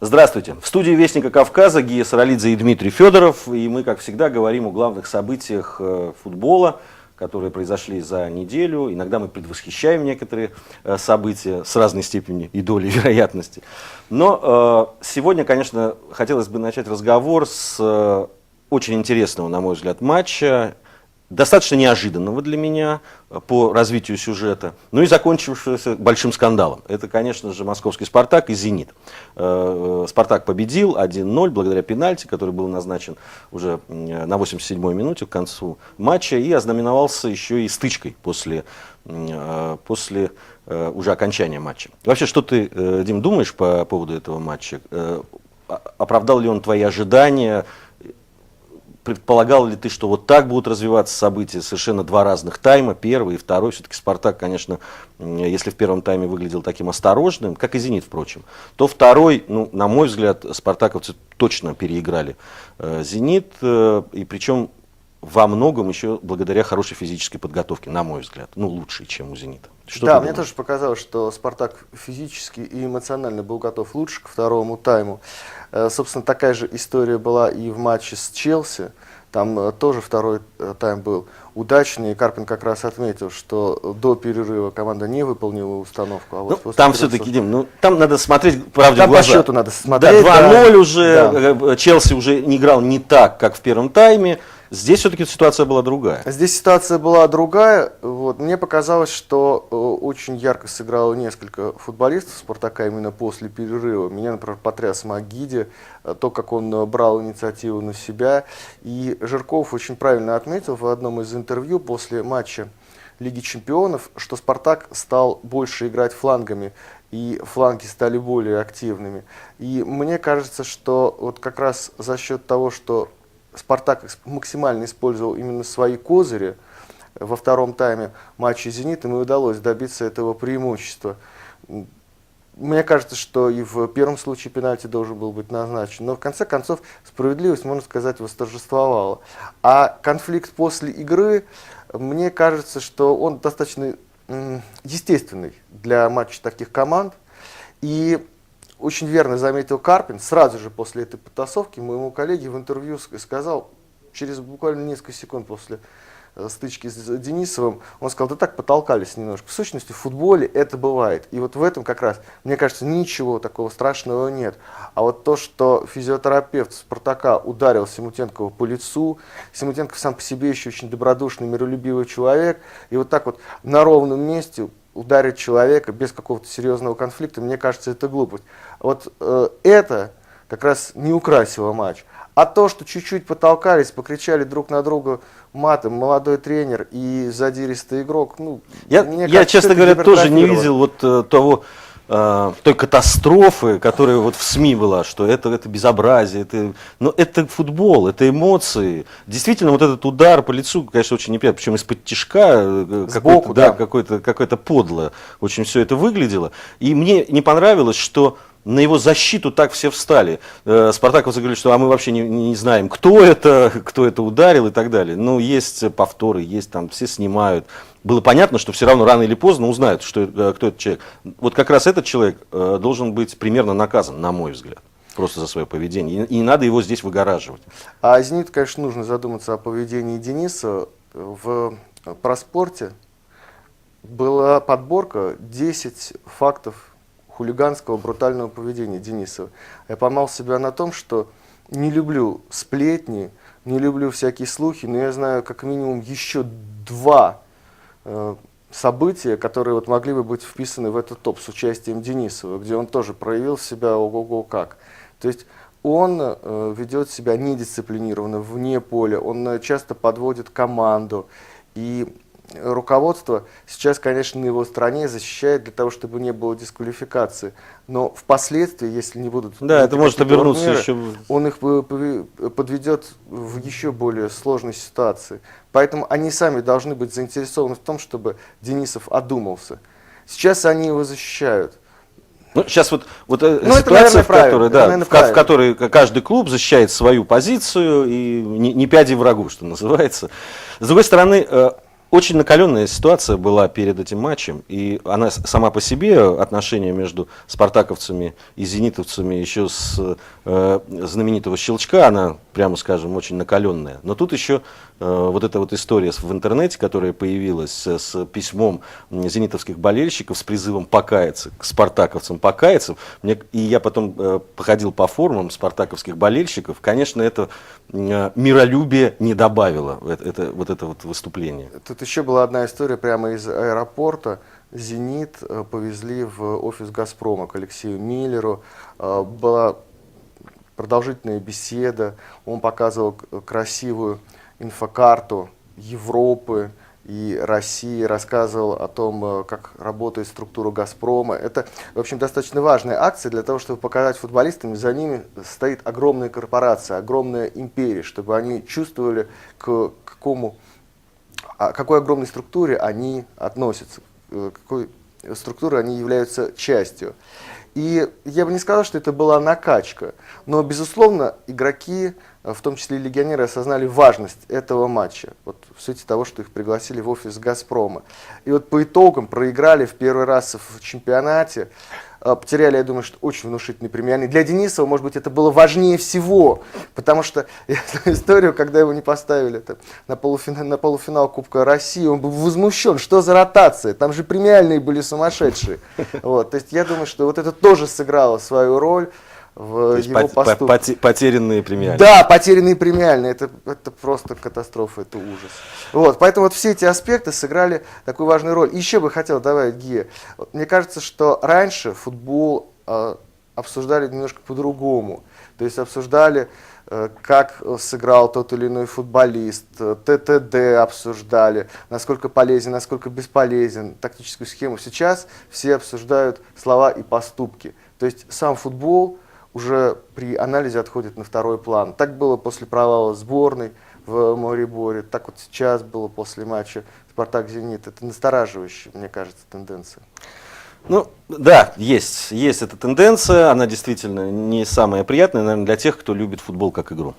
Здравствуйте. В студии Вестника Кавказа Гия Саралидзе и Дмитрий Федоров. И мы, как всегда, говорим о главных событиях футбола, которые произошли за неделю. Иногда мы предвосхищаем некоторые события с разной степенью и долей вероятности. Но сегодня, конечно, хотелось бы начать разговор с очень интересного, на мой взгляд, матча. Достаточно неожиданного для меня по развитию сюжета, ну и закончившегося большим скандалом. Это, конечно же, московский «Спартак» и «Зенит». «Спартак» победил 1-0 благодаря пенальти, который был назначен уже на 87-й минуте к концу матча и ознаменовался еще и стычкой после уже окончания матча. Вообще, что ты, Дим, думаешь по поводу этого матча? Оправдал ли он твои ожидания? Предполагал ли ты, что вот так будут развиваться события? Совершенно два разных тайма, первый и второй. Все-таки «Спартак», конечно, если в первом тайме выглядел таким осторожным, как и «Зенит», впрочем, то второй, ну, на мой взгляд, спартаковцы точно переиграли «Зенит», и причем во многом еще благодаря хорошей физической подготовке, на мой взгляд, ну, лучшей, чем у «Зенита». Что да, мне тоже показалось, что «Спартак» физически и эмоционально был готов лучше к второму тайму. Собственно, такая же история была и в матче с «Челси». Там тоже второй тайм был удачный, и Карпин как раз отметил, что до перерыва команда не выполнила установку. А вот ну, там все-таки, Дим, ну, там надо смотреть правде в глаза. По счету надо смотреть. Да, 2-0 уже, да. Челси уже не играл не так, как в первом тайме. Здесь все-таки ситуация была другая. Здесь ситуация была другая. Вот. Мне показалось, что очень ярко сыграло несколько футболистов «Спартака» именно после перерыва. Меня, например, потряс Магиди, то, как он брал инициативу на себя. И Жирков очень правильно отметил в одном из интервью после матча Лиги Чемпионов, что «Спартак» стал больше играть флангами, и фланги стали более активными. И мне кажется, что вот как раз за счет того, что «Спартак» максимально использовал именно свои козыри во втором тайме матча «Зенит», им и удалось добиться этого преимущества. Мне кажется, что и в первом случае пенальти должен был быть назначен, но в конце концов справедливость, можно сказать, восторжествовала. А конфликт после игры, мне кажется, что он достаточно естественный для матча таких команд. И очень верно заметил Карпин, сразу же после этой потасовки моему коллеге в интервью сказал, через буквально несколько секунд после стычки с Денисовым, он сказал, да так потолкались немножко. В сущности, в футболе это бывает. И вот в этом как раз, мне кажется, ничего такого страшного нет. А вот то, что физиотерапевт «Спартака» ударил Симутенкова по лицу, Симутенков сам по себе еще очень добродушный, миролюбивый человек, и вот так вот на ровном месте ударить человека без какого-то серьезного конфликта, мне кажется, это глупость. Вот это как раз не украсило матч. А то, что чуть-чуть потолкались, покричали друг на друга матом, молодой тренер и задиристый игрок, ну, я честно говоря, тоже не видел вот той катастрофы, которая вот в СМИ была, что это безобразие, но это футбол, это эмоции. Действительно, вот этот удар по лицу, конечно, очень неприятно, причем из-под тишка, сбоку, какое-то подло, очень все это выглядело. И мне не понравилось, что на его защиту так все встали. Спартаковцы говорили, что мы вообще не знаем, кто это ударил и так далее. Ну, есть повторы, есть там, все снимают. Было понятно, что все равно рано или поздно узнают, кто этот человек. Вот как раз этот человек должен быть примерно наказан, на мой взгляд, просто за свое поведение. И не надо его здесь выгораживать. А «Зенит», конечно, нужно задуматься о поведении Дениса. В «Проспорте» была подборка 10 фактов хулиганского, брутального поведения Денисова. Я поймал себя на том, что не люблю сплетни, не люблю всякие слухи, но я знаю как минимум еще два события, которые вот могли бы быть вписаны в этот топ с участием Денисова, где он тоже проявил себя ого-го как. То есть он ведет себя недисциплинированно, вне поля, он часто подводит команду, и руководство сейчас, конечно, на его стороне, защищает для того, чтобы не было дисквалификации. Но впоследствии, если не будут... Да, это может обернуться меры, еще... Он их подведет в еще более сложной ситуации. Поэтому они сами должны быть заинтересованы в том, чтобы Денисов одумался. Сейчас они его защищают. Ну, сейчас вот ситуация, в которой каждый клуб защищает свою позицию, и не пяди врагу, что называется. С другой стороны, очень накаленная ситуация была перед этим матчем, и она сама по себе, отношения между спартаковцами и зенитовцами еще с знаменитого щелчка, она, прямо скажем, очень накаленная. Но тут еще вот эта вот история в интернете, которая появилась с письмом зенитовских болельщиков с призывом покаяться, к спартаковцам покаяться. И я потом походил по форумам спартаковских болельщиков. Конечно, это миролюбие не добавило, вот это вот выступление. Тут еще была одна история прямо из аэропорта. «Зенит» повезли в офис «Газпрома» к Алексею Миллеру. Была продолжительная беседа, он показывал красивую инфокарту Европы и России, рассказывал о том, как работает структура «Газпрома». Это, в общем, достаточно важная акция для того, чтобы показать футболистам, за ними стоит огромная корпорация, огромная империя, чтобы они чувствовали, к какой огромной структуре они относятся, какой структуры они являются частью. И я бы не сказал, что это была накачка, но, безусловно, игроки, в том числе и легионеры, осознали важность этого матча, вот в свете того, что их пригласили в офис «Газпрома». И вот по итогам проиграли в первый раз в чемпионате, потеряли, я думаю, что очень внушительный премиальный. Для Денисова, может быть, это было важнее всего, потому что эту историю, когда его не поставили на полуфинал Кубка России, он был возмущен, что за ротация, там же премиальные были сумасшедшие. Вот, то есть я думаю, что вот это тоже сыграло свою роль в его поступке. Потерянные премиальные. Да, потерянные премиальные, это просто катастрофа, это ужас. Вот, поэтому вот все эти аспекты сыграли такую важную роль. И еще бы хотел добавить, Гия, мне кажется, что раньше футбол обсуждали немножко по-другому. То есть обсуждали, как сыграл тот или иной футболист, ТТД обсуждали, насколько полезен, насколько бесполезен, тактическую схему. Сейчас все обсуждают слова и поступки. То есть сам футбол уже при анализе отходит на второй план. Так было после провала сборной в Мариборе, так вот сейчас было после матча «Спартак-Зенит». Это настораживающая, мне кажется, тенденция. Ну, да, есть эта тенденция, она действительно не самая приятная, наверное, для тех, кто любит футбол как игру.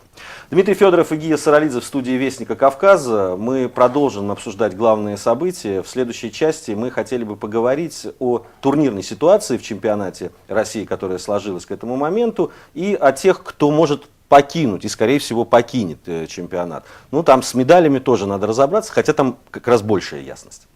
Дмитрий Федоров и Гия Саралидзе в студии «Вестника Кавказа». Мы продолжим обсуждать главные события. В следующей части мы хотели бы поговорить о турнирной ситуации в чемпионате России, которая сложилась к этому моменту, и о тех, кто может покинуть и, скорее всего, покинет чемпионат. Ну, там с медалями тоже надо разобраться, хотя там как раз большая ясность.